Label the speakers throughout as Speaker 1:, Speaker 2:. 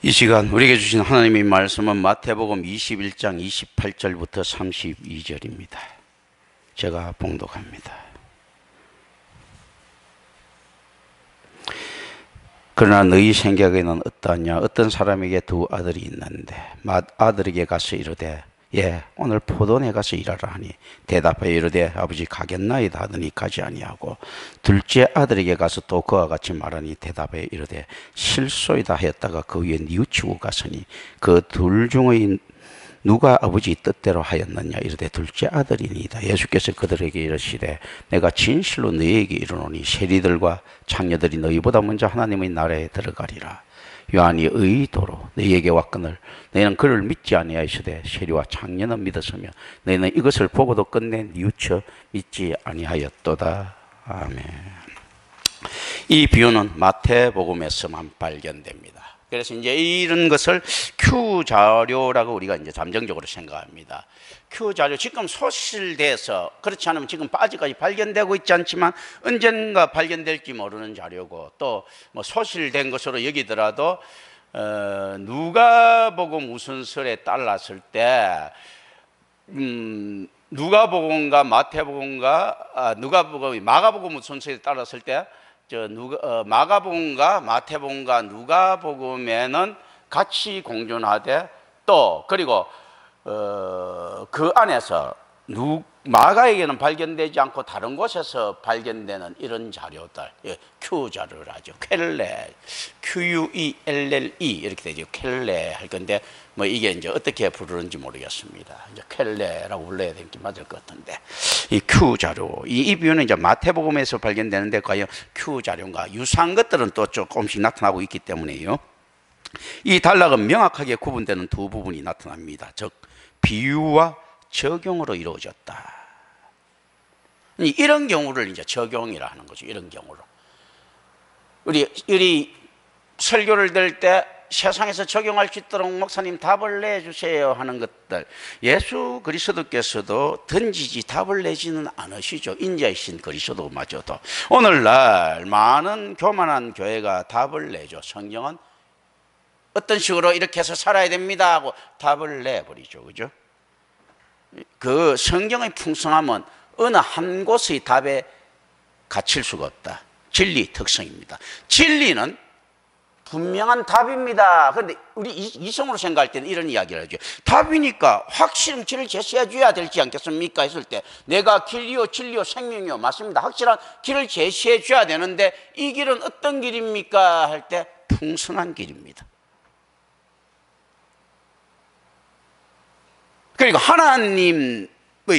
Speaker 1: 이 시간 우리에게 주신 하나님의 말씀은 마태복음 21장 28절부터 32절입니다. 제가 봉독합니다. 그러나 너희 생각에는 어떠하냐? 어떤 사람에게 두 아들이 있는데 맏아들에게 가서 이르되 오늘 포도원에 가서 일하라 하니 대답하여 이르되 아버지 가겠나이다 하더니 가지 아니하고 둘째 아들에게 가서 또 그와 같이 말하니 대답하여 이르되 실소이다 하였다가 그 위에 뉘우치고 갔으니 그 둘 중의 누가 아버지 뜻대로 하였느냐? 이르되 둘째 아들이니이다. 예수께서 그들에게 이르시되 내가 진실로 너희에게 이르노니 세리들과 창녀들이 너희보다 먼저 하나님의 나라에 들어가리라. 요한이 의도로 너희에게 왔거늘 너희는 그를 믿지 아니하시되 세리와 창녀는 믿었으며 너희는 이것을 보고도 끝내 뉘우쳐 믿지 아니하였도다. 아멘. 이 비유는 마태복음에서만 발견됩니다. 그래서 이제 이런 것을 Q 자료라고 우리가 이제 잠정적으로 생각합니다. Q 자료 지금 소실돼서 그렇지 않으면 지금 아직까지 발견되고 있지 않지만 언젠가 발견될지 모르는 자료고 또 뭐 소실된 것으로 여기더라도 누가복음 우선설에 따랐을 때 누가복음과 마태복음과 마가복음 우선설에 따랐을 때 마가복음과 마태복음과 누가복음에는 같이 공존하되 또 그리고 그 안에서 마가에게는 발견되지 않고 다른 곳에서 발견되는 이런 자료들, Q 자료를 하죠. 켈레, QUELLE 이렇게 되죠. 켈레 할 건데 뭐 이게 이제 어떻게 부르는지 모르겠습니다. 이제 켈레라고 불러야 되는 게 맞을 것 같은데 이 Q 자료, 이 비유는 이제 마태복음에서 발견되는데 과연 Q 자료인가? 유사한 것들은 또 조금씩 나타나고 있기 때문에요. 이 단락은 명확하게 구분되는 두 부분이 나타납니다. 즉 비유와 적용으로 이루어졌다. 이런 경우를 이제 적용이라 하는 거죠. 이런 경우로 우리 설교를 들 때 세상에서 적용할 수 있도록 목사님 답을 내주세요 하는 것들, 예수 그리스도께서도 던지지 답을 내지는 않으시죠. 인자이신 그리스도마저도 오늘날 많은 교만한 교회가 답을 내죠. 성경은 어떤 식으로 이렇게 해서 살아야 됩니다 하고 답을 내버리죠. 그죠? 그 성경의 풍성함은 어느 한 곳의 답에 갇힐 수가 없다. 진리 특성입니다. 진리는 분명한 답입니다. 그런데 우리 이성으로 생각할 때는 이런 이야기를 하죠. 답이니까 확실한 길을 제시해 줘야 되지 않겠습니까? 했을 때 내가 길이요 진리요 생명이요, 맞습니다. 확실한 길을 제시해 줘야 되는데 이 길은 어떤 길입니까? 할 때 풍성한 길입니다. 그리고 하나님의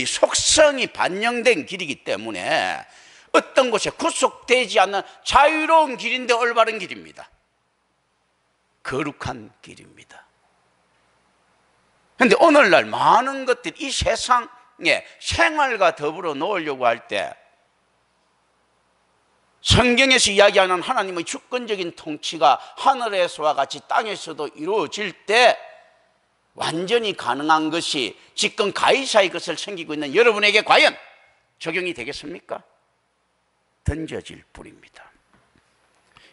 Speaker 1: 속성이 반영된 길이기 때문에 어떤 곳에 구속되지 않는 자유로운 길인데 올바른 길입니다. 거룩한 길입니다. 그런데 오늘날 많은 것들이 이 세상에 생활과 더불어 놓으려고 할 때 성경에서 이야기하는 하나님의 주권적인 통치가 하늘에서와 같이 땅에서도 이루어질 때 완전히 가능한 것이 지금 가이사의 것을 섬기고 있는 여러분에게 과연 적용이 되겠습니까? 던져질 뿐입니다.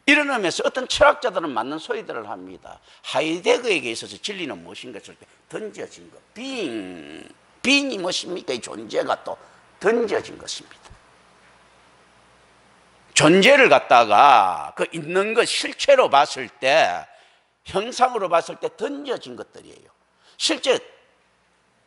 Speaker 1: 이런 의미에서 어떤 철학자들은 맞는 소리들을 합니다. 하이데거에게 있어서 진리는 무엇인가 했을 때 던져진 것, 빙이 무엇입니까? 이 존재가 또 던져진 것입니다. 존재를 갖다가 그 있는 것 실체로 봤을 때, 형상으로 봤을 때 던져진 것들이에요. 실제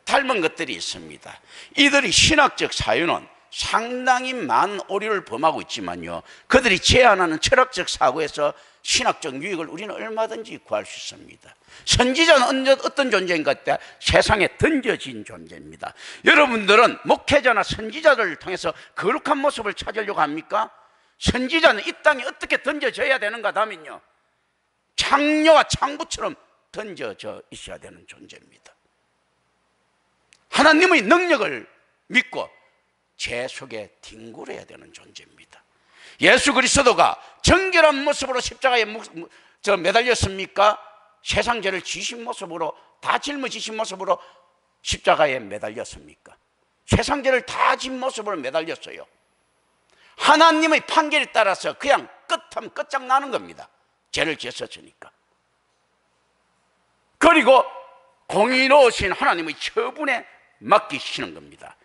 Speaker 1: 닮은 것들이 있습니다. 이들이 신학적 사유는 상당히 많은 오류를 범하고 있지만요, 그들이 제안하는 철학적 사고에서 신학적 유익을 우리는 얼마든지 구할 수 있습니다. 선지자는 어떤 존재인가 할 때 세상에 던져진 존재입니다. 여러분들은 목회자나 선지자를 통해서 거룩한 모습을 찾으려고 합니까? 선지자는 이 땅에 어떻게 던져져야 되는가 하면요, 창녀와 창부처럼 던져져 있어야 되는 존재입니다. 하나님의 능력을 믿고 제 속에 뒹굴어야 되는 존재입니다. 예수 그리스도가 정결한 모습으로 십자가에 매달렸습니까? 세상 죄를 지신 모습으로, 다 짊어지신 모습으로 십자가에 매달렸습니까? 세상 죄를 다 진 모습으로 매달렸어요. 하나님의 판결에 따라서 그냥 끝하면 끝장나는 겁니다. 죄를 지었으니까. 그리고 공의로우신 하나님의 처분에 맡기시는 겁니다.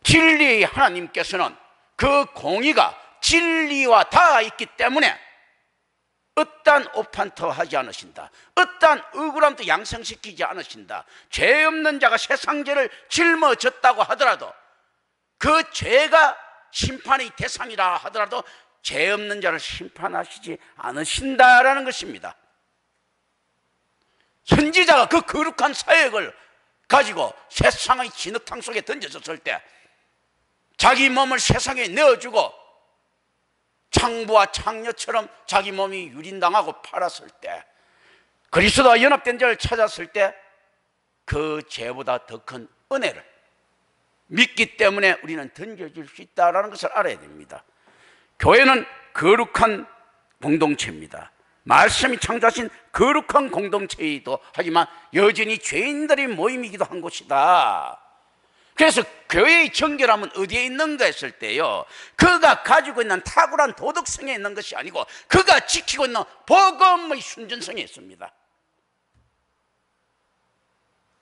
Speaker 1: 진리의 하나님께서는 그 공의가 진리와 닿아 있기 때문에 어떠한 오판터 하지 않으신다. 어떠한 억울함도 양성시키지 않으신다. 죄 없는 자가 세상 죄를 짊어졌다고 하더라도 그 죄가 심판의 대상이라 하더라도 죄 없는 자를 심판하시지 않으신다라는 것입니다. 선지자가 그 거룩한 사역을 가지고 세상의 진흙탕 속에 던져졌을 때 자기 몸을 세상에 내어주고 창부와 창녀처럼 자기 몸이 유린당하고 팔았을 때, 그리스도와 연합된 자를 찾았을 때 그 죄보다 더 큰 은혜를 믿기 때문에 우리는 던져질 수 있다는 것을 알아야 됩니다. 교회는 거룩한 공동체입니다. 말씀이 창조하신 거룩한 공동체이기도 하지만 여전히 죄인들의 모임이기도 한 곳이다. 그래서 교회의 정결함은 어디에 있는가 했을 때요, 그가 가지고 있는 탁월한 도덕성에 있는 것이 아니고 그가 지키고 있는 복음의 순전성에 있습니다.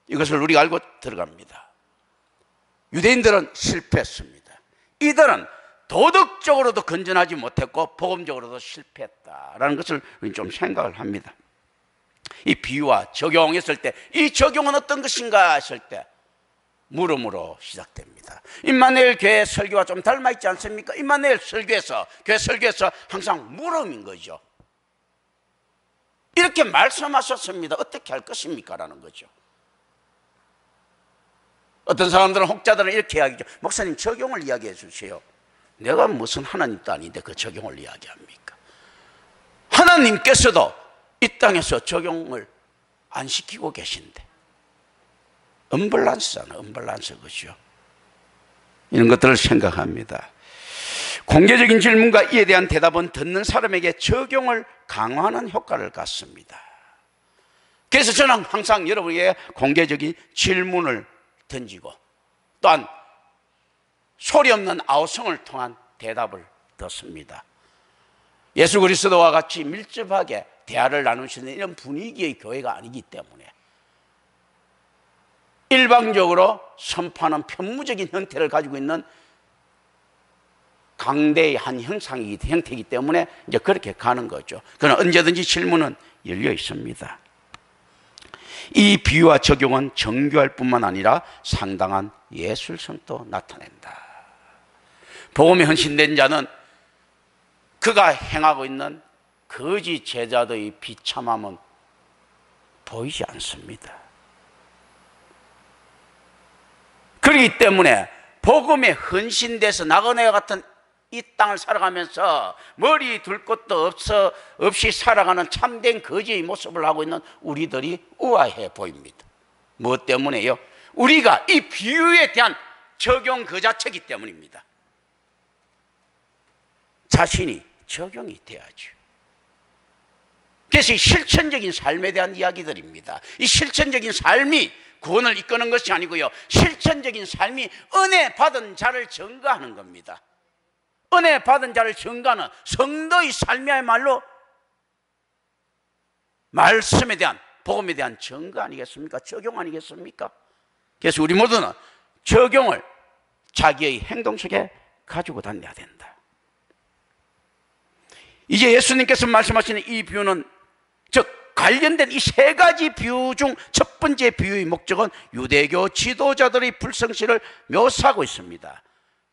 Speaker 1: 이것을 우리가 알고 들어갑니다. 유대인들은 실패했습니다. 이들은 도덕적으로도 건전하지 못했고 복음적으로도 실패했다라는 것을 우리는 좀 생각을 합니다. 이 비유와 적용했을 때 이 적용은 어떤 것인가 했을 때 물음으로 시작됩니다. 임마누엘 교회 설교와 좀 닮아있지 않습니까? 임마누엘 설교에서, 교회 설교에서 항상 물음인 거죠. 이렇게 말씀하셨습니다. 어떻게 할 것입니까? 라는 거죠. 어떤 사람들은, 혹자들은 이렇게 이야기죠. 목사님, 적용을 이야기해 주세요. 내가 무슨 하나님도 아닌데 그 적용을 이야기합니까? 하나님께서도 이 땅에서 적용을 안 시키고 계신데, 언밸런스잖아, 언밸런스. 그죠? 이런 것들을 생각합니다. 공개적인 질문과 이에 대한 대답은 듣는 사람에게 적용을 강화하는 효과를 갖습니다. 그래서 저는 항상 여러분에게 공개적인 질문을 던지고 또한 소리 없는 아우성을 통한 대답을 듣습니다. 예수 그리스도와 같이 밀접하게 대화를 나누시는 이런 분위기의 교회가 아니기 때문에 일방적으로 선포하는 편무적인 형태를 가지고 있는 강대의 한 형태이기 때문에 이제 그렇게 가는 거죠. 그러나 언제든지 질문은 열려 있습니다. 이 비유와 적용은 정교할 뿐만 아니라 상당한 예술성도 나타낸다. 복음에 헌신된 자는 그가 행하고 있는 거짓 제자들의 비참함은 보이지 않습니다. 그렇기 때문에 복음에 헌신돼서 나그네와 같은 이 땅을 살아가면서 머리 둘 곳도 없이 살아가는 참된 거지의 모습을 하고 있는 우리들이 우아해 보입니다. 무엇 때문에요? 우리가 이 비유에 대한 적용 그 자체이기 때문입니다. 자신이 적용이 돼야죠. 그래서 이 실천적인 삶에 대한 이야기들입니다. 이 실천적인 삶이 구원을 이끄는 것이 아니고요, 실천적인 삶이 은혜 받은 자를 증거하는 겁니다. 은혜 받은 자를 증거하는 성도의 삶이야말로 말씀에 대한, 복음에 대한 증거 아니겠습니까? 적용 아니겠습니까? 그래서 우리 모두는 적용을 자기의 행동 속에 가지고 다녀야 된다. 이제 예수님께서 말씀하시는 이 비유는, 즉 관련된 이 세 가지 비유 중 첫 번째 비유의 목적은 유대교 지도자들의 불성실을 묘사하고 있습니다.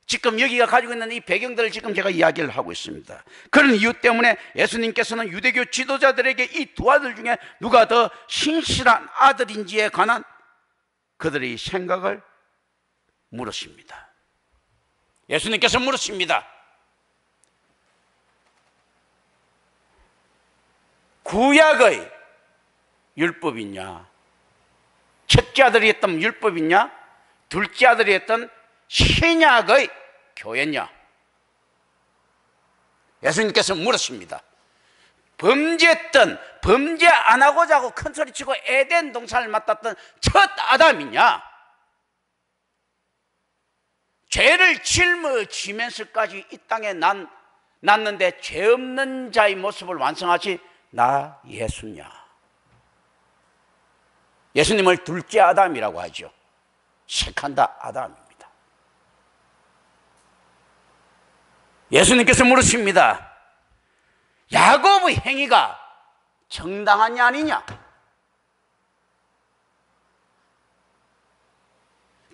Speaker 1: 지금 여기가 가지고 있는 이 배경들을 지금 제가 이야기를 하고 있습니다. 그런 이유 때문에 예수님께서는 유대교 지도자들에게 이 두 아들 중에 누가 더 신실한 아들인지에 관한 그들의 생각을 물으십니다. 예수님께서 물으십니다. 구약의 율법이냐, 첫째 아들이 했던 율법이냐, 둘째 아들이 했던 신약의 교회냐? 예수님께서 물으십니다. 범죄했던, 범죄 안 하고자 하고 큰 소리치고 에덴 동산을 맡았던 첫 아담이냐, 죄를 짊어지면서까지 이 땅에 났는데 죄 없는 자의 모습을 완성하시 나 예수냐? 예수님을 둘째 아담이라고 하죠. 세컨드 아담입니다. 예수님께서 물으십니다. 야곱의 행위가 정당하냐 아니냐?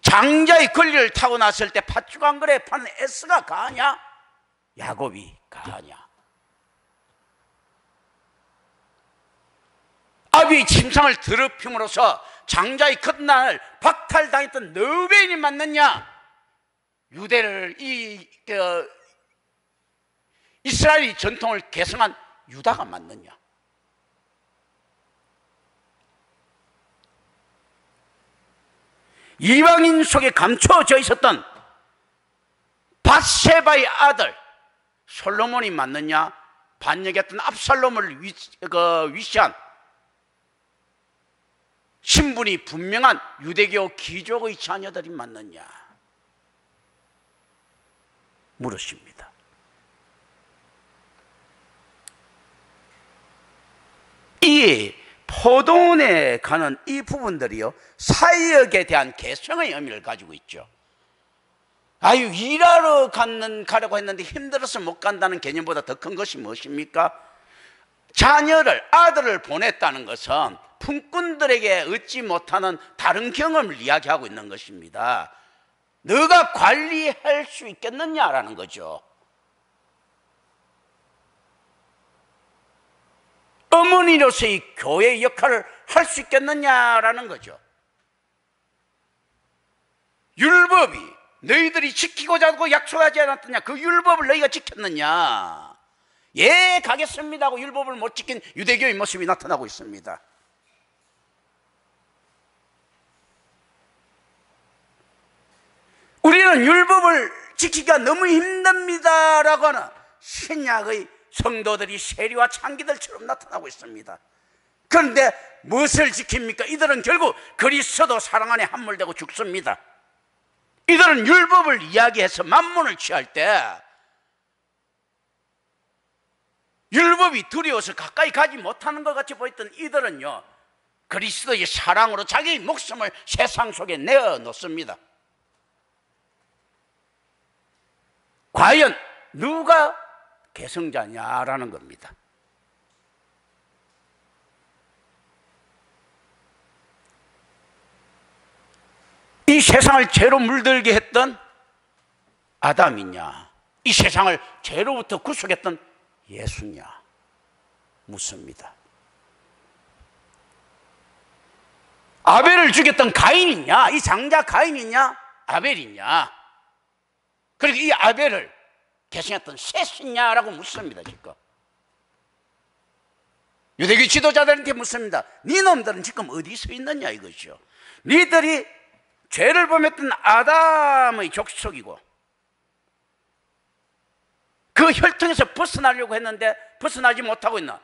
Speaker 1: 장자의 권리를 타고 났을 때 팥죽 한 그릇에 파는 에스가 가하냐? 야곱이 가하냐? 아비의 침상을 더럽힘으로써 장자의 겉난을 박탈당했던 너베인이 맞느냐? 유대를 이스라엘의 전통을 개성한 유다가 맞느냐? 이방인 속에 감춰져 있었던 밧세바의 아들 솔로몬이 맞느냐? 반역했던 압살롬을 위시한 신분이 분명한 유대교 귀족의 자녀들이 맞느냐? 물으십니다. 이 포도원에 가는 이 부분들이요, 사역에 대한 개성의 의미를 가지고 있죠. 아유, 일하러 가려고 했는데 힘들어서 못 간다는 개념보다 더 큰 것이 무엇입니까? 자녀를, 아들을 보냈다는 것은 품꾼들에게 얻지 못하는 다른 경험을 이야기하고 있는 것입니다. 너가 관리할 수 있겠느냐라는 거죠. 어머니로서의 교회의 역할을 할 수 있겠느냐라는 거죠. 율법이 너희들이 지키고자 하고 약속하지 않았느냐? 그 율법을 너희가 지켰느냐? 예, 가겠습니다 하고 율법을 못 지킨 유대교의 모습이 나타나고 있습니다. 우리는 율법을 지키기가 너무 힘듭니다라고 하는 신약의 성도들이 세리와 창기들처럼 나타나고 있습니다. 그런데 무엇을 지킵니까? 이들은 결국 그리스도 사랑 안에 함몰되고 죽습니다. 이들은 율법을 이야기해서 만문을 취할 때 율법이 두려워서 가까이 가지 못하는 것 같이 보였던 이들은요, 그리스도의 사랑으로 자기 목숨을 세상 속에 내어놓습니다. 과연 누가 개성자냐라는 겁니다. 이 세상을 죄로 물들게 했던 아담이냐, 이 세상을 죄로부터 구속했던 예수냐 묻습니다. 아벨을 죽였던 가인이냐, 이 장자 가인이냐, 아벨이냐, 그리고 이 아벨을 개성했던 셋이냐라고 묻습니다. 지금 유대교 지도자들한테 묻습니다. 니놈들은 지금 어디 서 있느냐 이것이요. 니들이 죄를 범했던 아담의 족속이고 그 혈통에서 벗어나려고 했는데 벗어나지 못하고 있는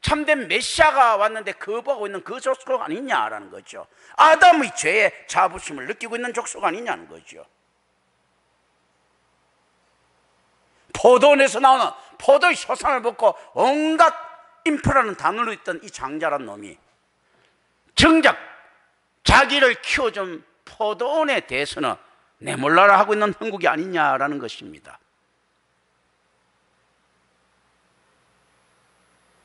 Speaker 1: 참된 메시아가 왔는데 거부하고 있는 그 족속 아니냐라는 거죠. 아담의 죄의 자부심을 느끼고 있는 족속 아니냐는 거죠. 포도원에서 나오는 포도의 소산을 먹고 온갖 인프라는 단어로 있던 이 장자란 놈이 정작 자기를 키워준 포도원에 대해서는 내몰라라 하고 있는 형국이 아니냐라는 것입니다.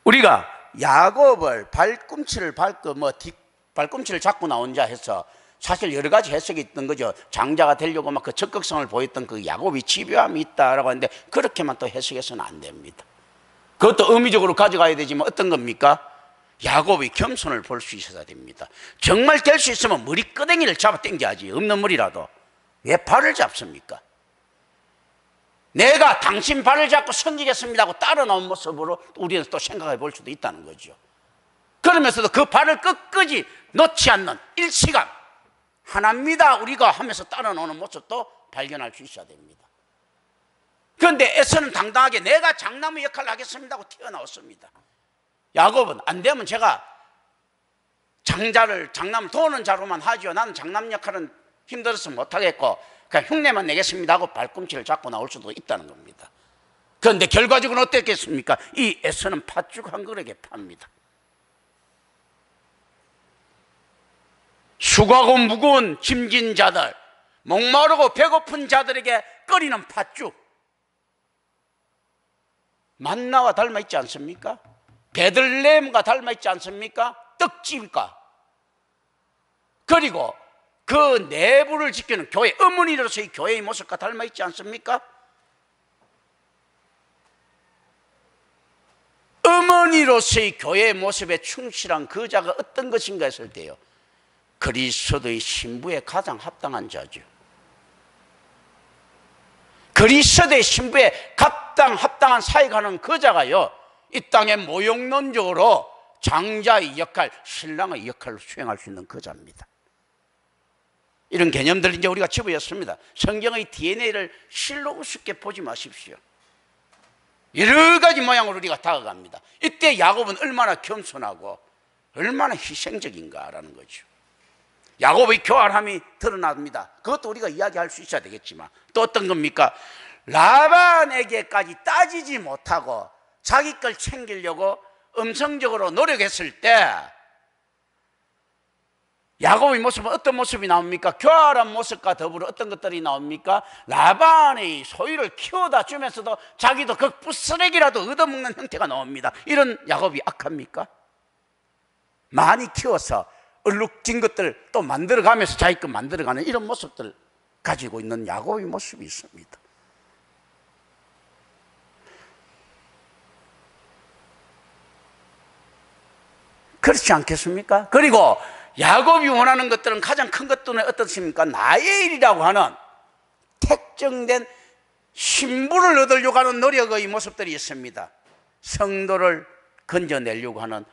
Speaker 1: 우리가 야곱을 발꿈치를 밟고 발꿈치를 잡고 나온 자 해서 사실 여러 가지 해석이 있던 거죠. 장자가 되려고 막 그 적극성을 보였던 그 야곱이 집요함이 있다라고 하는데 그렇게만 또 해석해서는 안 됩니다. 그것도 의미적으로 가져가야 되지만 어떤 겁니까? 야곱의 겸손을 볼 수 있어야 됩니다. 정말 될 수 있으면 머리끄댕이를 잡아 당겨야지. 없는 머리라도 왜 발을 잡습니까? 내가 당신 발을 잡고 섬기겠습니다 하고 따라 나온 모습으로 우리는 또 생각해 볼 수도 있다는 거죠. 그러면서도 그 발을 끝까지 놓지 않는 일치감, 하나입니다 우리가 하면서 따라 나오는 모습도 발견할 수 있어야 됩니다. 그런데 에서는 당당하게 내가 장나무 역할을 하겠습니다 하고 튀어나왔습니다. 야곱은 안 되면 제가 장나무 도는 자로만 하죠. 나는 장남 역할은 힘들어서 못하겠고 그냥 흉내만 내겠습니다 하고 발꿈치를 잡고 나올 수도 있다는 겁니다. 그런데 결과적으로 어땠겠습니까? 이 에서는 팥죽 한 그릇에 팝니다. 수고하고 무거운 짐진 자들, 목마르고 배고픈 자들에게 끓이는 팥죽, 만나와 닮아 있지 않습니까? 베들레헴과 닮아 있지 않습니까? 떡집과, 그리고 그 내부를 지키는 교회, 어머니로서의 교회의 모습과 닮아 있지 않습니까? 어머니로서의 교회의 모습에 충실한 그 자가 어떤 것인가 했을 때요, 그리스도의 신부에 가장 합당한 자죠. 그리스도의 신부에 합당한 사역하는 그 자가요, 이 땅에 모욕론적으로 장자의 역할, 신랑의 역할을 수행할 수 있는 그 자입니다. 이런 개념들 이제 우리가 집어였습니다. 성경의 DNA를 실로 우습게 보지 마십시오. 여러 가지 모양으로 우리가 다가갑니다. 이때 야곱은 얼마나 겸손하고 얼마나 희생적인가라는 거죠. 야곱의 교활함이 드러납니다. 그것도 우리가 이야기할 수 있어야 되겠지만, 또 어떤 겁니까? 라반에게까지 따지지 못하고 자기 걸 챙기려고 음성적으로 노력했을 때 야곱의 모습은 어떤 모습이 나옵니까? 교활한 모습과 더불어 어떤 것들이 나옵니까? 라반의 소유를 키워다 주면서도 자기도 그 부스레기라도 얻어먹는 형태가 나옵니다. 이런 야곱이 악합니까? 많이 키워서 얼룩진 것들 또 만들어가면서 자기 것 만들어가는 이런 모습들을 가지고 있는 야곱의 모습이 있습니다. 그렇지 않겠습니까? 그리고 야곱이 원하는 것들은 가장 큰 것들은 어떻습니까? 나의 일이라고 하는 특정된 신부를 얻으려고 하는 노력의 모습들이 있습니다. 성도를 건져내려고 하는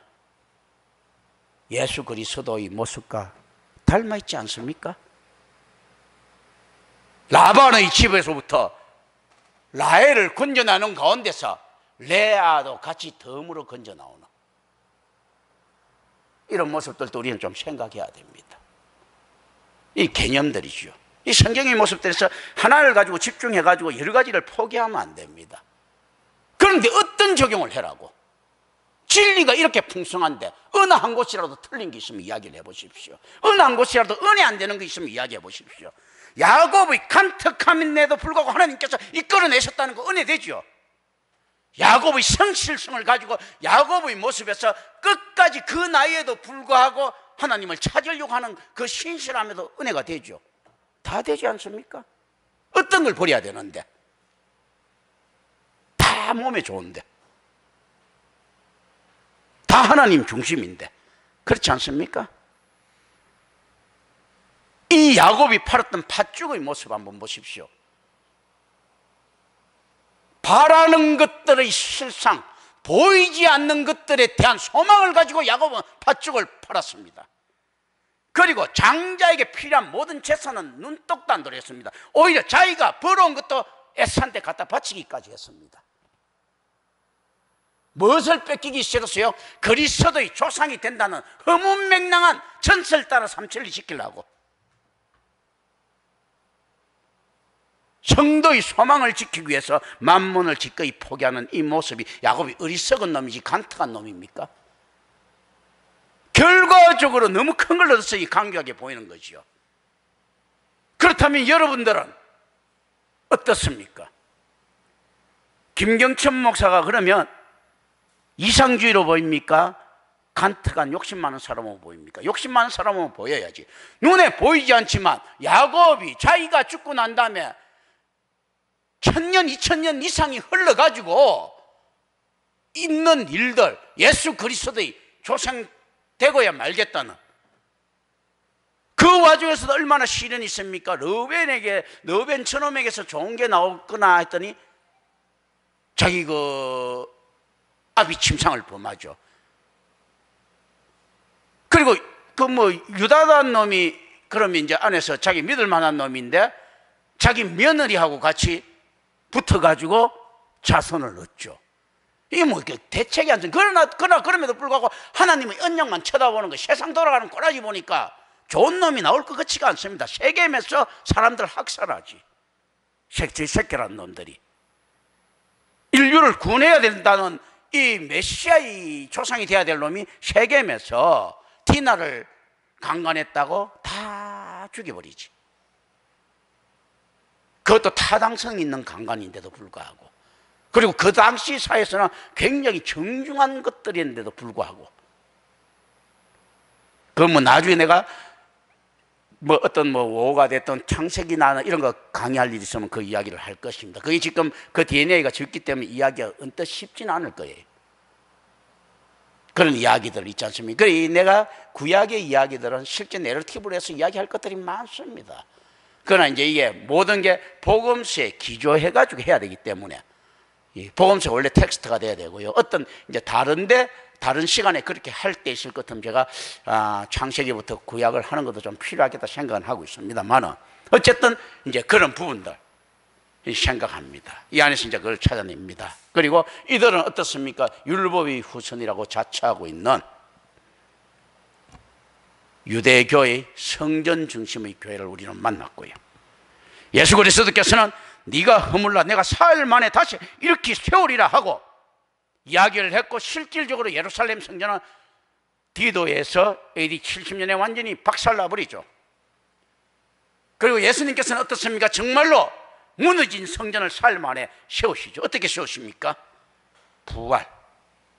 Speaker 1: 예수 그리스도의 모습과 닮아 있지 않습니까? 라반의 집에서부터 라헬을 건져나는 가운데서 레아도 같이 덤으로 건져나오는 이런 모습들도 우리는 좀 생각해야 됩니다. 이 개념들이죠. 이 성경의 모습들에서 하나를 가지고 집중해가지고 여러 가지를 포기하면 안 됩니다. 그런데 어떤 적용을 해라고? 진리가 이렇게 풍성한데 어느 한 곳이라도 틀린 게 있으면 이야기를 해보십시오. 어느 한 곳이라도 은혜 안 되는 게 있으면 이야기해 보십시오. 야곱의 간특함인데도 불구하고 하나님께서 이끌어내셨다는 거 은혜 되죠. 야곱의 성실성을 가지고 야곱의 모습에서 끝까지 그 나이에도 불구하고 하나님을 찾으려고 하는 그 신실함에도 은혜가 되죠. 다 되지 않습니까? 어떤 걸 버려야 되는데, 다 몸에 좋은데, 다 하나님 중심인데, 그렇지 않습니까? 이 야곱이 팔았던 팥죽의 모습 한번 보십시오. 바라는 것들의 실상, 보이지 않는 것들에 대한 소망을 가지고 야곱은 팥죽을 팔았습니다. 그리고 장자에게 필요한 모든 재산은 눈독도 안 들였습니다. 오히려 자기가 벌어온 것도 에사한테 갖다 바치기까지 했습니다. 무엇을 뺏기기 싫었어요? 그리스도의 조상이 된다는 허문맹랑한 전설 따라 삼천리 지키려고. 성도의 소망을 지키기 위해서 만몬을 기꺼이 포기하는 이 모습이 야곱이 어리석은 놈이지 간특한 놈입니까? 결과적으로 너무 큰 걸 얻어서 강교하게 보이는 거지요. 그렇다면 여러분들은 어떻습니까? 김경천 목사가 그러면 이상주의로 보입니까? 간특한 욕심 많은 사람으로 보입니까? 욕심 많은 사람으로 보여야지. 눈에 보이지 않지만 야곱이 자기가 죽고 난 다음에 1000년, 2000년 이상이 흘러가지고 있는 일들, 예수 그리스도의 조상되고야 말겠다는 그 와중에서도 얼마나 시련이 있습니까? 러벤 저놈에게서 좋은 게 나오거나 했더니 자기 그 아비 침상을 범하죠. 그리고 그 뭐 유다단 놈이 그러면 이제 안에서 자기 믿을 만한 놈인데 자기 며느리하고 같이 붙어가지고 자손을 얻죠. 이게 뭐 대책이 안 돼. 그럼에도 불구하고 하나님의 언약만 쳐다보는 거, 세상 돌아가는 꼬라지 보니까 좋은 놈이 나올 것 같지가 않습니다. 세겜에서 사람들 학살하지. 새끼란 놈들이. 인류를 구원해야 된다는 이 메시아의 조상이 돼야 될 놈이 세겜에서 디나를 강간했다고 다 다 죽여버리지. 그것도 타당성 있는 강간인데도 불구하고, 그리고 그 당시 사회에서는 굉장히 정중한 것들인데도 불구하고, 그 뭐 나중에 내가 뭐 어떤 뭐 오가 됐던 창세기나 이런 거 강의할 일이 있으면 그 이야기를 할 것입니다. 그게 지금 그 DNA가 적기 때문에 이야기가 언뜻 쉽지는 않을 거예요. 그런 이야기들 있지 않습니까? 그래 내가 구약의 이야기들은 실제 내러티브로 해서 이야기할 것들이 많습니다. 그러나 이제 이게 모든 게 복음서에 기조해가지고 해야 되기 때문에, 이 복음서 원래 텍스트가 돼야 되고요. 어떤 이제 다른 시간에 그렇게 할 때 있을 것 같으면 제가 창세기부터 구약을 하는 것도 좀 필요하겠다 생각을 하고 있습니다만은, 어쨌든 이제 그런 부분들 생각합니다. 이 안에서 이제 그걸 찾아냅니다. 그리고 이들은 어떻습니까? 율법의 후손이라고 자처하고 있는 유대교의 성전 중심의 교회를 우리는 만났고요. 예수 그리스도께서는 네가 허물라 내가 사흘 만에 다시 일으키 세우리라 하고 이야기를 했고, 실질적으로 예루살렘 성전은 디도에서 AD 70년에 완전히 박살나버리죠. 그리고 예수님께서는 어떻습니까? 정말로 무너진 성전을 사흘 만에 세우시죠. 어떻게 세우십니까?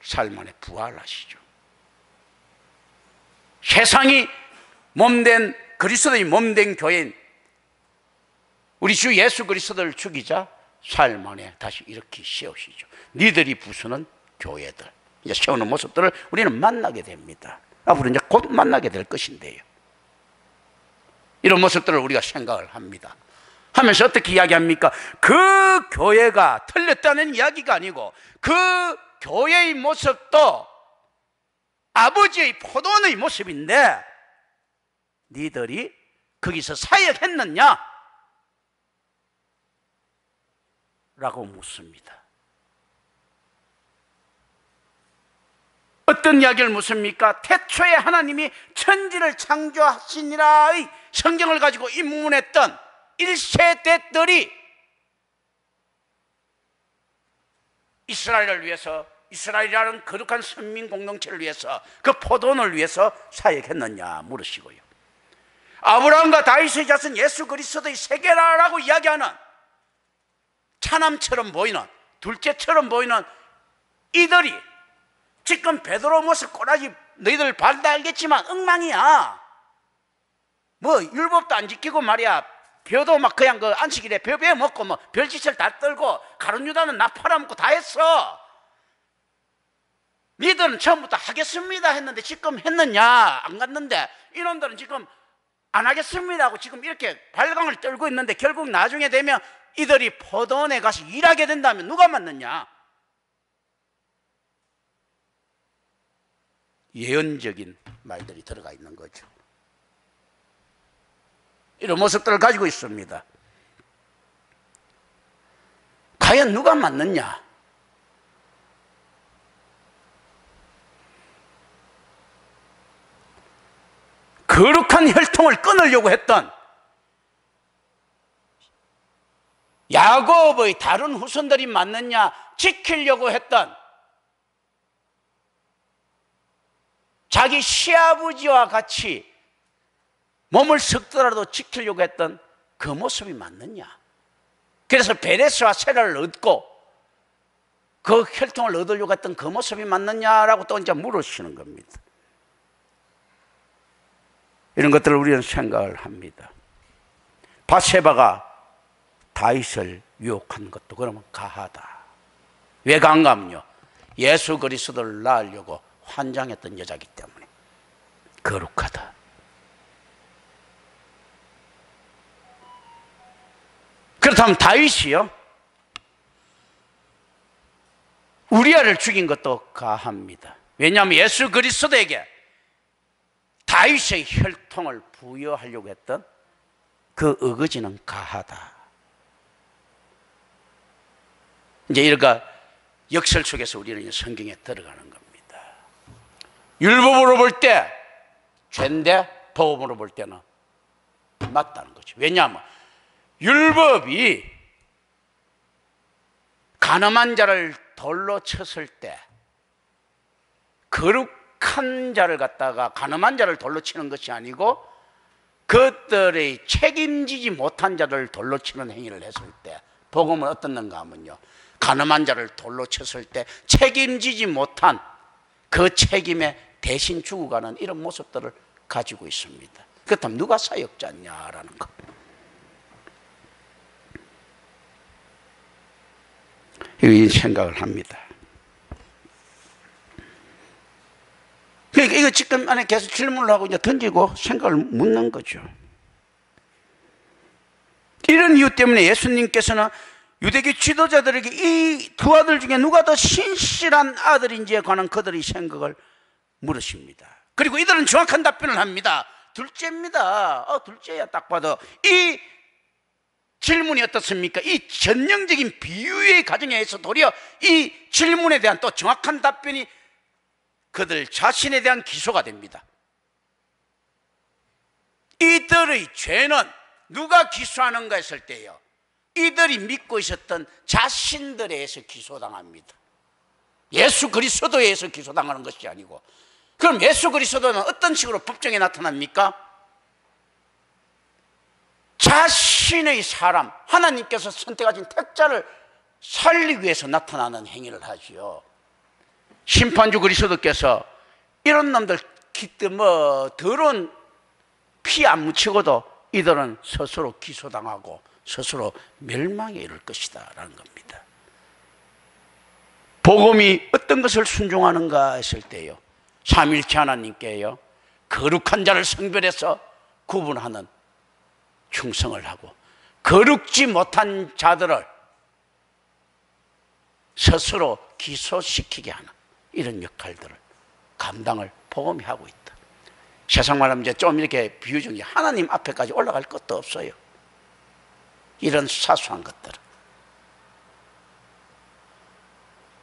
Speaker 1: 사흘 만에 부활하시죠. 세상이 몸된 그리스도의 몸된 교회인 우리 주 예수 그리스도를 죽이자 사흘 만에 다시 이렇게 세우시죠. 니들이 부수는 교회들, 이제 세우는 모습들을 우리는 만나게 됩니다. 앞으로 이제 곧 만나게 될 것인데요. 이런 모습들을 우리가 생각을 합니다. 하면서 어떻게 이야기합니까? 그 교회가 틀렸다는 이야기가 아니고, 그 교회의 모습도 아버지의 포도원의 모습인데 니들이 거기서 사역했느냐? 라고 묻습니다. 어떤 이야기를 묻습니까? 태초에 하나님이 천지를 창조하시니라의 성경을 가지고 입문했던 1세대들이 이스라엘을 위해서, 이스라엘이라는 거룩한 선민 공동체를 위해서, 그 포도원을 위해서 사역했느냐 물으시고요. 아브라함과 다윗의 자손 예수 그리스도의 세계라라고 이야기하는 차남처럼 보이는, 둘째처럼 보이는 이들이 지금 베드로 모습 꼬라지 너희들 발다 알겠지만 엉망이야. 뭐 율법도 안 지키고 말이야, 벼도 막 그냥 그 안식일에 벼 베어 먹고 뭐 별짓을 다 떨고, 가룟 유다는 나 팔아먹고 다 했어. 니들은 처음부터 하겠습니다 했는데 지금 했느냐? 안 갔는데, 이놈들은 지금 안 하겠습니다 하고 지금 이렇게 발광을 떨고 있는데, 결국 나중에 되면 이들이 포도원에 가서 일하게 된다면 누가 맞느냐? 예언적인 말들이 들어가 있는 거죠. 이런 모습들을 가지고 있습니다. 과연 누가 맞느냐? 거룩한 혈통을 끊으려고 했던 야곱의 다른 후손들이 맞느냐, 지키려고 했던 자기 시아버지와 같이 몸을 섞더라도 지키려고 했던 그 모습이 맞느냐? 그래서 베레스와 세라를 얻고 그 혈통을 얻으려고 했던 그 모습이 맞느냐라고 또 이제 물으시는 겁니다. 이런 것들을 우리는 생각을 합니다. 바세바가 다윗을 유혹한 것도 그러면 가하다. 왜 가한가면요, 예수 그리스도를 낳으려고 환장했던 여자이기 때문에 거룩하다. 그렇다면 다윗이요, 우리아를 죽인 것도 가합니다. 왜냐하면 예수 그리스도에게 다윗의 혈통을 부여하려고 했던 그 어거지는 가하다. 이제 이러니까 역설 속에서 우리는 성경에 들어가는 겁니다. 율법으로 볼 때 죄인데 법으로 볼 때는 맞다는 거죠. 왜냐하면 율법이 가늠한 자를 돌로 쳤을 때 거룩한 자를 갖다가 가늠한 자를 돌로 치는 것이 아니고 그들의 책임지지 못한 자를 돌로 치는 행위를 했을 때 복음은 어떻는가 하면요, 가늠한 자를 돌로 쳤을 때 책임지지 못한 그 책임에 대신 죽어가는 이런 모습들을 가지고 있습니다. 그렇다면 누가 사역자냐라는 것. 이 생각을 합니다. 그러니까 이거 지금 안에 계속 질문을 하고 이제 던지고 생각을 묻는 거죠. 이런 이유 때문에 예수님께서는 유대교 지도자들에게 이 두 아들 중에 누가 더 신실한 아들인지에 관한 그들의 생각을 물으십니다. 그리고 이들은 정확한 답변을 합니다. 둘째입니다. 둘째야. 딱 봐도. 이 질문이 어떻습니까? 이 전형적인 비유의 가정에 의해서 도리어 이 질문에 대한 또 정확한 답변이 그들 자신에 대한 기소가 됩니다. 이들의 죄는 누가 기소하는가 했을 때요, 이들이 믿고 있었던 자신들에 의해서 기소당합니다. 예수 그리스도에 의해서 기소당하는 것이 아니고. 그럼 예수 그리스도는 어떤 식으로 법정에 나타납니까? 자신의 사람, 하나님께서 선택하신 택자를 살리기 위해서 나타나는 행위를 하지요. 심판주 그리스도께서 이런 놈들 더러운 피 안 묻히고도 이들은 스스로 기소당하고 스스로 멸망에 이를 것이다 라는 겁니다. 복음이 어떤 것을 순종하는가 했을 때요, 삼일체 하나님께요 거룩한 자를 성별해서 구분하는 충성을 하고, 거룩지 못한 자들을 스스로 기소시키게 하는 이런 역할들을 감당을 복음이 하고 있다. 세상 말하면 이제 좀 이렇게 비유 중에 하나님 앞에까지 올라갈 것도 없어요. 이런 사소한 것들은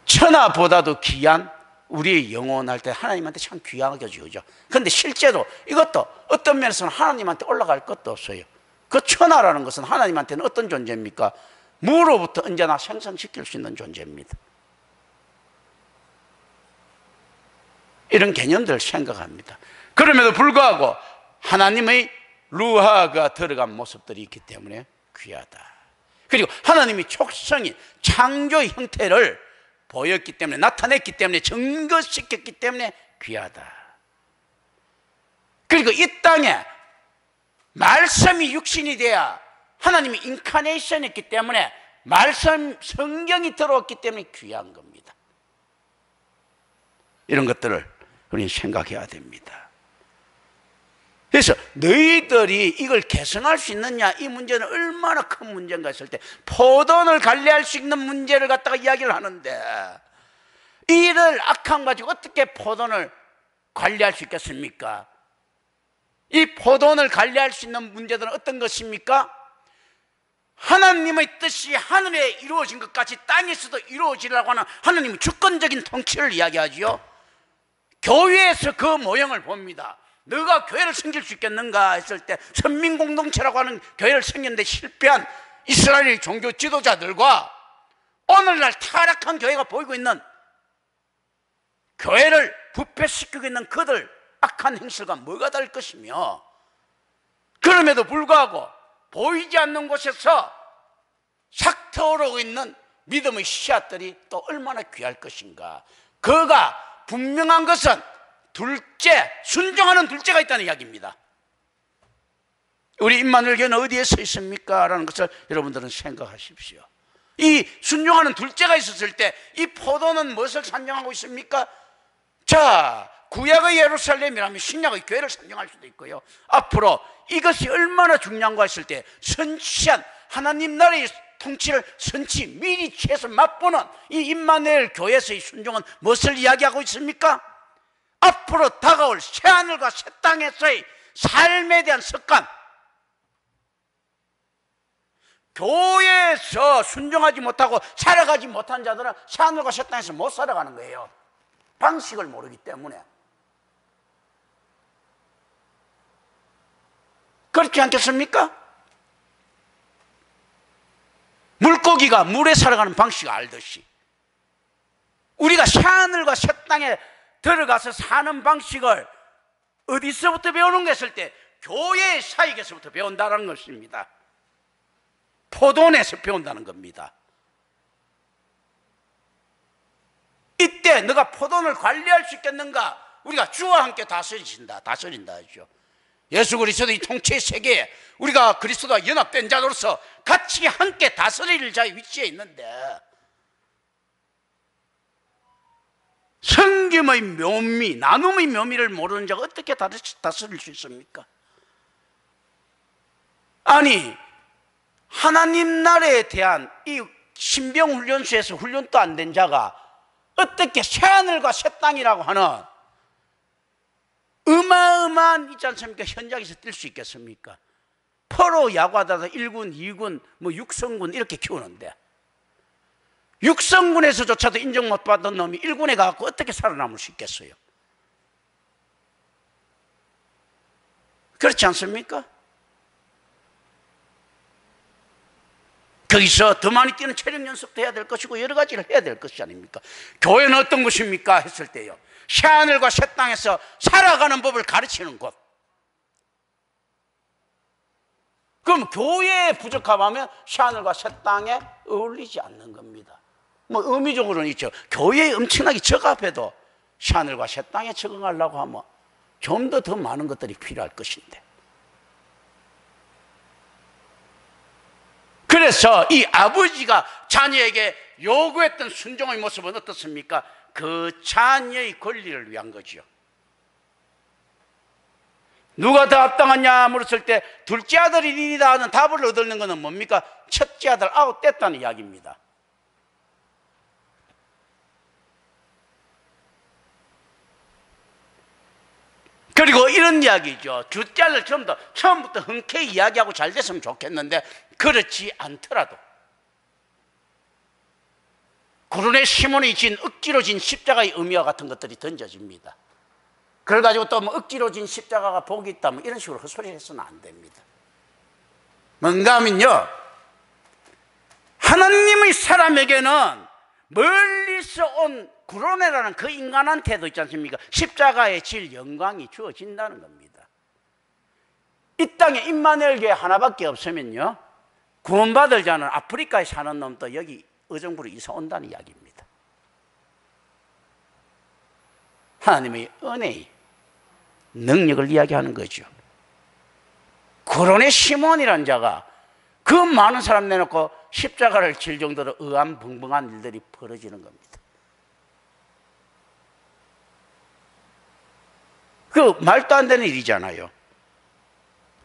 Speaker 1: 천하보다도 귀한 우리의 영혼할 때 하나님한테 참 귀하게 여겨지죠. 그런데 실제로 이것도 어떤 면에서는 하나님한테 올라갈 것도 없어요. 그 천하라는 것은 하나님한테는 어떤 존재입니까? 무로부터 언제나 생성시킬 수 있는 존재입니다. 이런 개념들을 생각합니다. 그럼에도 불구하고 하나님의 루하가 들어간 모습들이 있기 때문에 귀하다. 그리고 하나님이 촉성이 창조의 형태를 보였기 때문에, 나타냈기 때문에, 증거시켰기 때문에 귀하다. 그리고 이 땅에 말씀이 육신이 돼야 하나님이 인카네이션했기 때문에 말씀 성경이 들어왔기 때문에 귀한 겁니다. 이런 것들을 우리는 생각해야 됩니다. 그래서 너희들이 이걸 개선할 수 있느냐, 이 문제는 얼마나 큰 문제인가 했을 때 포도원을 관리할 수 있는 문제를 갖다가 이야기를 하는데, 이를 악한 가지고 어떻게 포도원을 관리할 수 있겠습니까? 이 포도원을 관리할 수 있는 문제들은 어떤 것입니까? 하나님의 뜻이 하늘에 이루어진 것 같이 땅에서도 이루어지려고 하는 하나님의 주권적인 통치를 이야기하지요. 교회에서 그 모형을 봅니다. 너가 교회를 섬길 수 있겠는가 했을 때 선민공동체라고 하는 교회를 섬기는데 실패한 이스라엘 종교 지도자들과 오늘날 타락한 교회가 보이고 있는, 교회를 부패시키고 있는 그들 악한 행실과 뭐가 다를 것이며, 그럼에도 불구하고 보이지 않는 곳에서 삭터오르고 있는 믿음의 씨앗들이 또 얼마나 귀할 것인가. 그가 분명한 것은 둘째, 순종하는 둘째가 있다는 이야기입니다. 우리 임마누엘 교회는 어디에 서 있습니까? 라는 것을 여러분들은 생각하십시오. 이 순종하는 둘째가 있었을 때 이 포도는 무엇을 산정하고 있습니까? 자, 구약의 예루살렘이라면 신약의 교회를 산정할 수도 있고요, 앞으로 이것이 얼마나 중요한가 했을 때 선취한 하나님 나라의 통치를 선치 미리 취해서 맛보는 이 임마누엘 교회에서의 순종은 무엇을 이야기하고 있습니까? 앞으로 다가올 새하늘과 새 땅에서의 삶에 대한 습관, 교회에서 순종하지 못하고 살아가지 못한 자들은 새하늘과 새 땅에서 못 살아가는 거예요. 방식을 모르기 때문에. 그렇지 않겠습니까? 물고기가 물에 살아가는 방식을 알듯이 우리가 새하늘과 새 땅에 들어가서 사는 방식을 어디서부터 배우는 거 했을 때 교회 사역에서부터 배운다는 것입니다. 포도원에서 배운다는 겁니다. 이때 너가 포도원을 관리할 수 있겠는가? 우리가 주와 함께 다스린다 하죠. 예수 그리스도의 통치 세계에 우리가 그리스도와 연합된 자로서 같이 함께 다스릴 자의 위치에 있는데, 성김의 묘미, 나눔의 묘미를 모르는 자가 어떻게 다스릴 수 있습니까? 아니, 하나님 나라에 대한 이 신병훈련소에서 훈련도 안 된 자가 어떻게 새하늘과 새 땅이라고 하는 어마어마한 있지 않습니까? 현장에서 뛸 수 있겠습니까? 프로 야구하다가 1군, 2군, 뭐 6성군 이렇게 키우는데, 6성군에서조차도 인정 못 받은 놈이 1군에 가서 어떻게 살아남을 수 있겠어요? 그렇지 않습니까? 거기서 더 많이 뛰는 체력 연습도 해야 될 것이고 여러 가지를 해야 될 것이 아닙니까? 교회는 어떤 것입니까? 했을 때요, 새하늘과 새 땅에서 살아가는 법을 가르치는 곳. 그럼 교회에 부적합하면 새하늘과 새 땅에 어울리지 않는 겁니다. 뭐 의미적으로는 있죠. 교회에 엄청나게 적합해도 새하늘과 새 땅에 적응하려고 하면 좀 더 많은 것들이 필요할 것인데, 그래서 이 아버지가 자녀에게 요구했던 순종의 모습은 어떻습니까? 그 자녀의 권리를 위한 거지요. 누가 더 합당하냐 물었을 때 둘째 아들이 이리다 하는 답을 얻는 것은 뭡니까? 첫째 아들 아웃됐다는 이야기입니다. 그리고 이런 이야기죠. 둘째 아들 처음부터 흔쾌히 이야기하고 잘 됐으면 좋겠는데, 그렇지 않더라도 구른의 시몬이 진 억지로 진 십자가의 의미와 같은 것들이 던져집니다. 그걸 가지고 또 뭐 억지로 진 십자가가 복이 있다 뭐 이런 식으로 헛소리를 해서는 안 됩니다. 뭔가 하면요, 하나님의 사람에게는 멀리서 온 구로네라는 그 인간한테도 있지 않습니까? 십자가의 질 영광이 주어진다는 겁니다. 이 땅에 임마누엘 교회 하나밖에 없으면요, 구원받을 자는 아프리카에 사는 놈도 여기 의정부로 이사 온다는 이야기입니다. 하나님의 은혜의 능력을 이야기하는 거죠. 구로네 시몬이라는 자가 그 많은 사람 내놓고 십자가를 질 정도로 의암벙벙한 일들이 벌어지는 겁니다. 그 말도 안 되는 일이잖아요.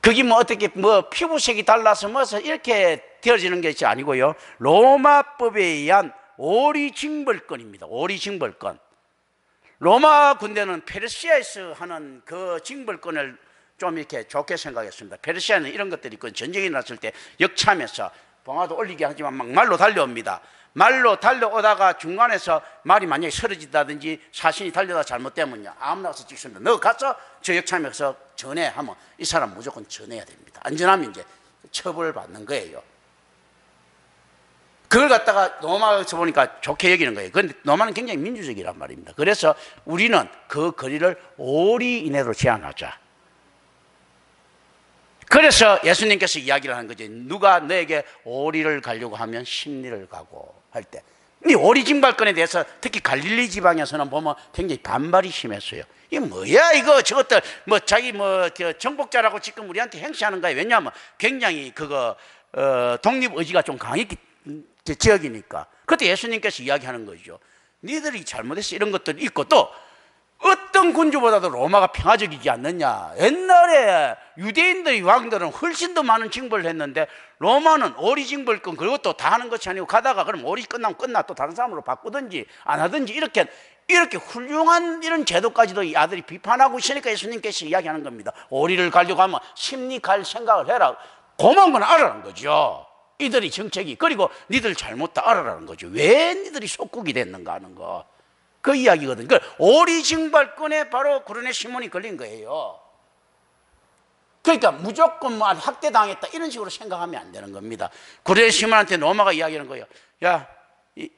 Speaker 1: 그게 뭐 어떻게 뭐 피부색이 달라서 뭐서 이렇게 되어지는 것이 아니고요, 로마법에 의한 오리징벌권입니다. 오리징벌권. 로마 군대는 페르시아에서 하는 그 징벌권을 좀 이렇게 좋게 생각했습니다. 페르시아는 이런 것들이 있고, 전쟁이 났을 때 역참해서 봉화도 올리게 하지만 막 말로 달려옵니다. 말로 달려오다가 중간에서 말이 만약에 쓰러진다든지 사신이 달려다 잘못되면요, 아무나 가서 찍습니다. 너 가서 저 역참에서 전해하면 이 사람 무조건 전해야 됩니다. 안 전하면 이제 처벌을 받는 거예요. 그걸 갖다가 로마에서 보니까 좋게 여기는 거예요. 그런데 로마는 굉장히 민주적이란 말입니다. 그래서 우리는 그 거리를 5리 이내로 제한하자. 그래서 예수님께서 이야기를 하는 거죠. 누가 너에게 5리를 가려고 하면 10리를 가고 할 때, 이 오리징발권에 대해서 특히 갈릴리 지방에서는 보면 굉장히 반발이 심했어요. 이게 뭐야 이거 저것들 뭐 자기 뭐 정복자라고 지금 우리한테 행시하는 거예요. 왜냐하면 굉장히 그거 독립 의지가 좀 강했기 지역이니까. 그때 예수님께서 이야기하는 거죠. 니들이 잘못해서 이런 것들이 있고, 또 어떤 군주보다도 로마가 평화적이지 않느냐. 옛날에 유대인들의 왕들은 훨씬 더 많은 징벌을 했는데 로마는 오리 징벌권 그리고 또 다 하는 것이 아니고 가다가 그럼 오리 끝나면 끝나 또 다른 사람으로 바꾸든지 안 하든지 이렇게 훌륭한 이런 제도까지도 이 아들이 비판하고 있으니까 예수님께서 이야기하는 겁니다. 오리를 가려고 하면 심리 갈 생각을 해라. 고만 건 알아라는 거죠. 이들이 정책이. 그리고 니들 잘못 다 알아라는 거죠. 왜 니들이 속국이 됐는가 하는 거. 그 이야기거든. 그 오리징발권에 바로 구르네 시몬이 걸린 거예요. 그러니까 무조건 뭐 학대당했다 이런 식으로 생각하면 안 되는 겁니다. 구르네 시몬한테 로마가 이야기하는 거예요. 야, 이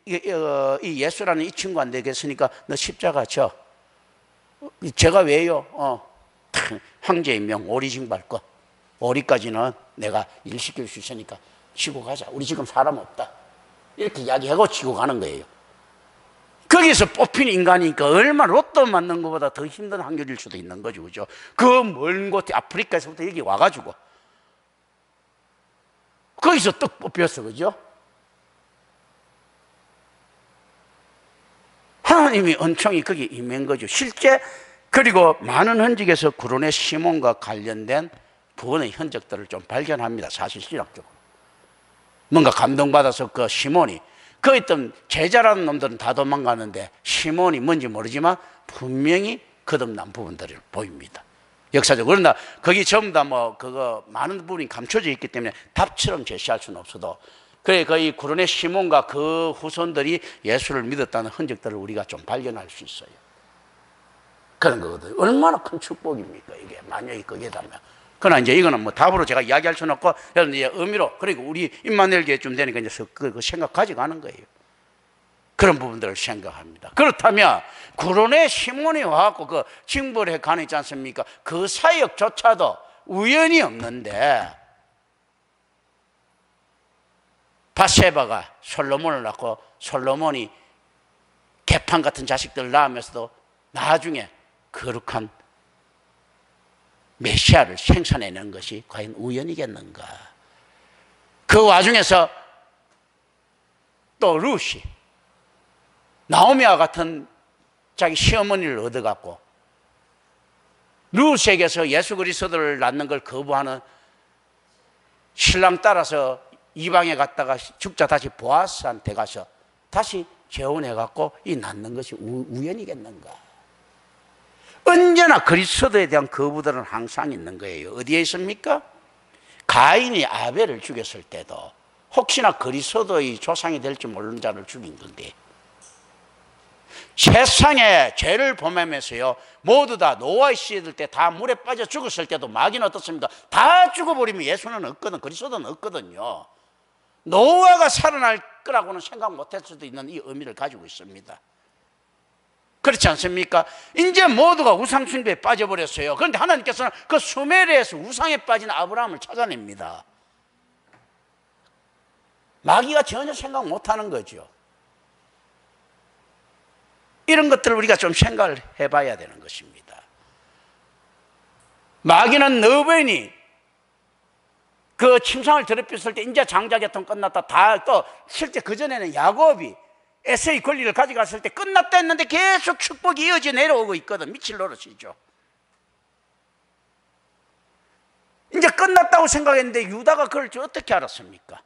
Speaker 1: 예수라는 이 친구 안 되겠으니까 너 십자가 져. 제가 왜요? 황제의 명 오리 징발 거. 오리까지는 내가 일 시킬 수 있으니까 치고 가자. 우리 지금 사람 없다. 이렇게 이야기하고 치고 가는 거예요. 거기서 뽑힌 인간이니까 얼마나 로또 맞는 것보다 더 힘든 확률일 수도 있는 거죠. 그죠? 그 먼 곳에 아프리카에서부터 여기 와가지고 거기서 떡 뽑혔어. 그죠? 하나님이 은총이 거기 임한 거죠. 실제 그리고 많은 흔적에서 구론의 시몬과 관련된 구원의 흔적들을 좀 발견합니다. 사실 신학적으로. 뭔가 감동받아서 그 시몬이 그 있던 제자라는 놈들은 다 도망가는데 시몬이 뭔지 모르지만 분명히 거듭난 부분들을 보입니다. 역사적으로. 그러나 거기 전부 다 뭐 그거 많은 부분이 감춰져 있기 때문에 답처럼 제시할 수는 없어도 그래 거의 구론의 시몬과 그 후손들이 예수를 믿었다는 흔적들을 우리가 좀 발견할 수 있어요. 그런 거거든요. 얼마나 큰 축복입니까 이게 만약에 거기에다면. 그러나 이제 이거는 뭐 답으로 제가 이야기할 수는 없고 여러분 이제 의미로 그리고 우리 임마누엘 교회쯤 되니까 이제 그 생각 가져가는 거예요. 그런 부분들을 생각합니다. 그렇다면 구론의 시몬이 와갖고 그 징벌에 가는 있지 않습니까? 그 사역조차도 우연이 없는데 밧세바가 솔로몬을 낳고 솔로몬이 개판 같은 자식들을 낳으면서도 나중에 거룩한 메시아를 생산해낸 것이 과연 우연이겠는가? 그 와중에서 또 루시, 나오미와 같은 자기 시어머니를 얻어갖고 루시에게서 예수 그리스도를 낳는 걸 거부하는 신랑 따라서 이방에 갔다가 죽자 다시 보아스한테 가서 다시 재혼해갖고 이 낳는 것이 우연이겠는가? 언제나 그리스도에 대한 거부들은 항상 있는 거예요. 어디에 있습니까? 가인이 아벨을 죽였을 때도 혹시나 그리스도의 조상이 될지 모르는 자를 죽인 건데 세상에 죄를 범하면서요 모두 다 노아의 시대들 때 다 물에 빠져 죽었을 때도 마귀는 어떻습니까? 다 죽어버리면 예수는 없거든. 그리스도는 없거든요. 노아가 살아날 거라고는 생각 못할 수도 있는 이 의미를 가지고 있습니다. 그렇지 않습니까? 이제 모두가 우상 숭배에 빠져버렸어요. 그런데 하나님께서는 그 수메르에서 우상에 빠진 아브라함을 찾아냅니다. 마귀가 전혀 생각 못하는 거죠. 이런 것들을 우리가 좀 생각을 해봐야 되는 것입니다. 마귀는 너벤이 그 침상을 더럽혔을 때 이제 장자계통 끝났다. 다 또 실제 그전에는 야곱이 에세의 권리를 가져갔을 때 끝났다 했는데 계속 축복이 이어져 내려오고 있거든. 미칠 노릇이죠. 이제 끝났다고 생각했는데 유다가 그걸 어떻게 알았습니까?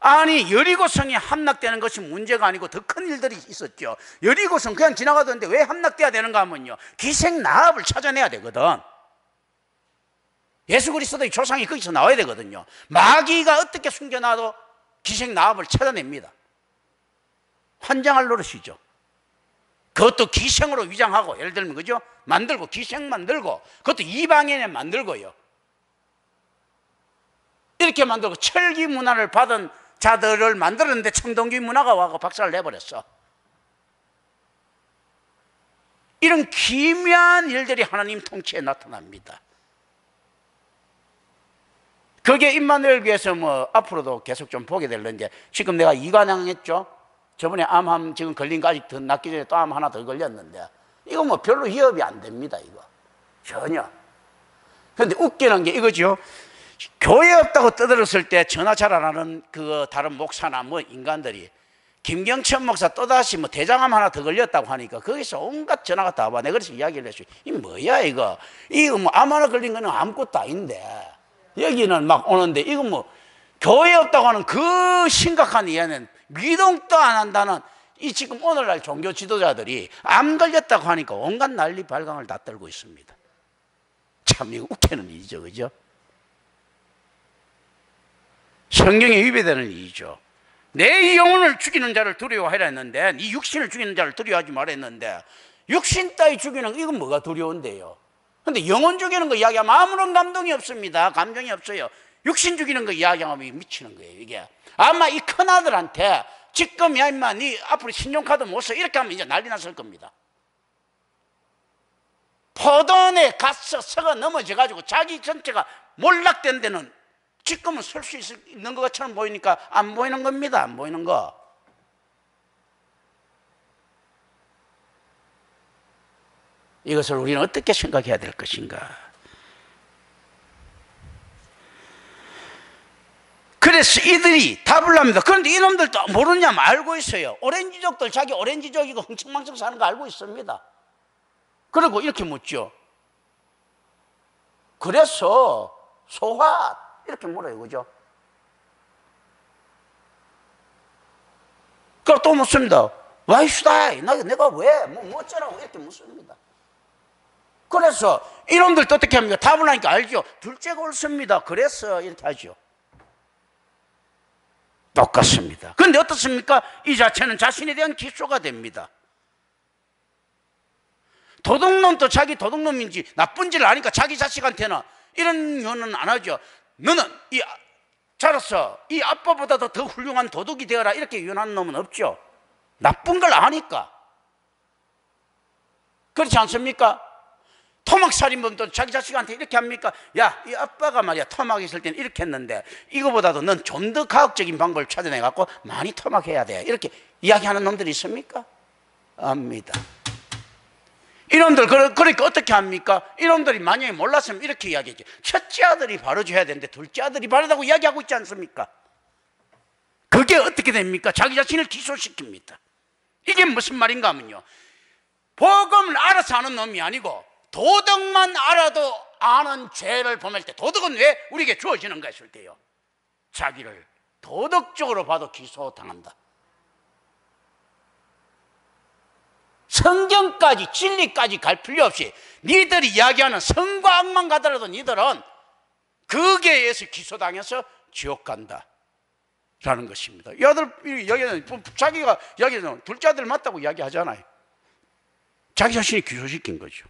Speaker 1: 아니 여리고성이 함락되는 것이 문제가 아니고 더 큰 일들이 있었죠. 여리고성 그냥 지나가던데 왜 함락돼야 되는가 하면요 기생 라합을 찾아내야 되거든. 예수 그리스도의 조상이 거기서 나와야 되거든요. 마귀가 어떻게 숨겨놔도 기생 라합을 찾아냅니다. 환장할 노릇이죠. 그것도 기생으로 위장하고 예를 들면 그죠? 만들고 기생 만들고 그것도 이방인에 만들고요. 이렇게 만들고 철기 문화를 받은 자들을 만들었는데 청동기 문화가 와서 박살을 내버렸어. 이런 기묘한 일들이 하나님 통치에 나타납니다. 그게 임마누엘 교회에서 뭐 앞으로도 계속 좀 보게 될는데 지금 내가 이관왕했죠. 저번에 암 지금 걸린 거 아직 더 낫기 전에 또 암 하나 더 걸렸는데 이거 뭐 별로 위협이 안 됩니다. 이거 전혀. 그런데 웃기는 게 이거죠. 교회 없다고 떠들었을 때 전화 잘 안 하는 그 다른 목사나 뭐 인간들이 김경천 목사 또다시 뭐 대장암 하나 더 걸렸다고 하니까 거기서 온갖 전화가 다 와. 내가 그래서 이야기를 했어요. 이 뭐야 이거 뭐 암 하나 걸린 거는 아무것도 아닌데 여기는 막 오는데 이거 뭐 교회 없다고 하는 그 심각한 이해는 미동도 안 한다는 이 지금 오늘날 종교 지도자들이 암 걸렸다고 하니까 온갖 난리 발광을 다 떨고 있습니다. 참 이거 웃기는 일이죠. 그죠? 성경에 위배되는 일이죠. 내 영혼을 죽이는 자를 두려워하라 했는데 네 육신을 죽이는 자를 두려워하지 말라 했는데 육신 따위 죽이는 거 이건 뭐가 두려운데요? 근데 영혼 죽이는 거 이야기하면 아무런 감동이 없습니다. 감정이 없어요. 육신 죽이는 거 이야기하면 미치는 거예요. 이게 아마 이 큰아들한테 지금 야 임마 네 앞으로 신용카드 못 써 이렇게 하면 이제 난리 났을 겁니다. 포도원에 가서 서가 넘어져 가지고 자기 전체가 몰락된 데는 지금은 설 수 있는 것처럼 보이니까 안 보이는 겁니다. 안 보이는 거. 이것을 우리는 어떻게 생각해야 될 것인가? 그래서 이들이 답을 합니다. 그런데 이놈들도 모르냐면 알고 있어요. 오렌지족들 자기 오렌지족이고 흥청망청 사는 거 알고 있습니다. 그리고 이렇게 묻죠. 그래서 소화 이렇게 물어요. 그죠? 그럼 또 묻습니다. Why should I? 내가 왜? 뭐 어쩌라고 이렇게 묻습니다. 그래서 이놈들도 어떻게 합니까? 답을 하니까 알죠. 둘째가 옳습니다. 그래서 이렇게 하죠. 똑같습니다. 그런데 어떻습니까? 이 자체는 자신에 대한 기소가 됩니다. 도둑놈도 자기 도둑놈인지 나쁜지를 아니까 자기 자식한테는 이런 요는 안 하죠. 너는 자라서 이 아빠보다도 더 훌륭한 도둑이 되어라 이렇게 유언하는 놈은 없죠. 나쁜 걸 아니까. 그렇지 않습니까? 토막살인범도 자기 자식한테 이렇게 합니까? 야, 이 아빠가 말이야 토막이 있을 때는 이렇게 했는데 이거보다도 넌 좀 더 과학적인 방법을 찾아내갖고 많이 토막해야 돼 이렇게 이야기하는 놈들이 있습니까? 압니다. 이놈들 그러니까 어떻게 합니까? 이놈들이 만약에 몰랐으면 이렇게 이야기했지. 첫째 아들이 바로줘야 되는데 둘째 아들이 바르다고 이야기하고 있지 않습니까? 그게 어떻게 됩니까? 자기 자신을 기소시킵니다. 이게 무슨 말인가 하면요, 복음을 알아서 아는 놈이 아니고 도덕만 알아도 아는 죄를 범할 때, 도덕은 왜 우리에게 주어지는가 했을 때요, 자기를 도덕적으로 봐도 기소당한다. 성경까지 진리까지 갈 필요 없이 니들이 이야기하는 성과 악만 가더라도 니들은 거기에 의해서 기소당해서 지옥 간다 라는 것입니다. 이 아들 여기는 자기가 여기는 둘째 아들 맞다고 이야기하잖아요. 자기 자신이 기소시킨 거죠.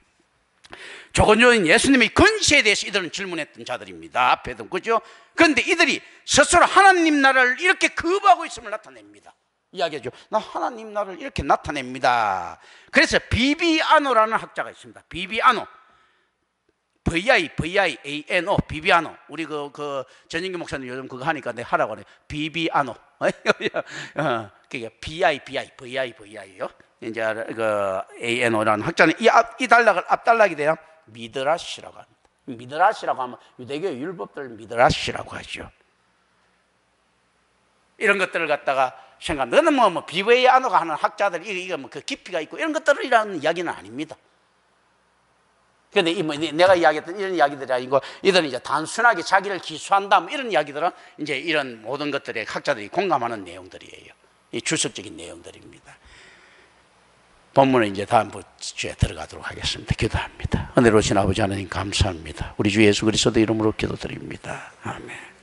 Speaker 1: 조건 전에 예수님의 권세에 대해서 이들은 질문했던 자들입니다. 앞에도 그죠? 그런데 이들이 스스로 하나님 나라를 이렇게 거부하고 있음을 나타냅니다. 이야기하죠. 나 하나님 나라를 이렇게 나타냅니다. 그래서 비비아노라는 학자가 있습니다. 비비아노, V-I-V-I-A-N-O, 비비아노. 우리 그 전인기 목사님 요즘 그거 하니까 내가 하라고 하네. 비비아노. 그게 V-I-V-I-V-I-V-I요. 이제 그 A-N-O라는 학자는 이 단락을 앞단락이 돼요. 미드라시라고 합니다. 미드라시라고 하면 유대교 율법들 미드라시라고 하죠. 이런 것들을 갖다가 생각, 너는 뭐 비비아노가 하는 학자들 이거 뭐 그 깊이가 있고 이런 것들이라는 이야기는 아닙니다. 그런데 내가 이야기했던 이런 이야기들이 아니고 이들은 이제 단순하게 자기를 기소한다 뭐 이런 이야기들은 이제 이런 모든 것들에 학자들이 공감하는 내용들이에요. 이 주석적인 내용들입니다. 본문에 이제 다음 주에 들어가도록 하겠습니다. 기도합니다. 은혜로우신 아버지 하나님 감사합니다. 우리 주 예수 그리스도 이름으로 기도드립니다. 아멘.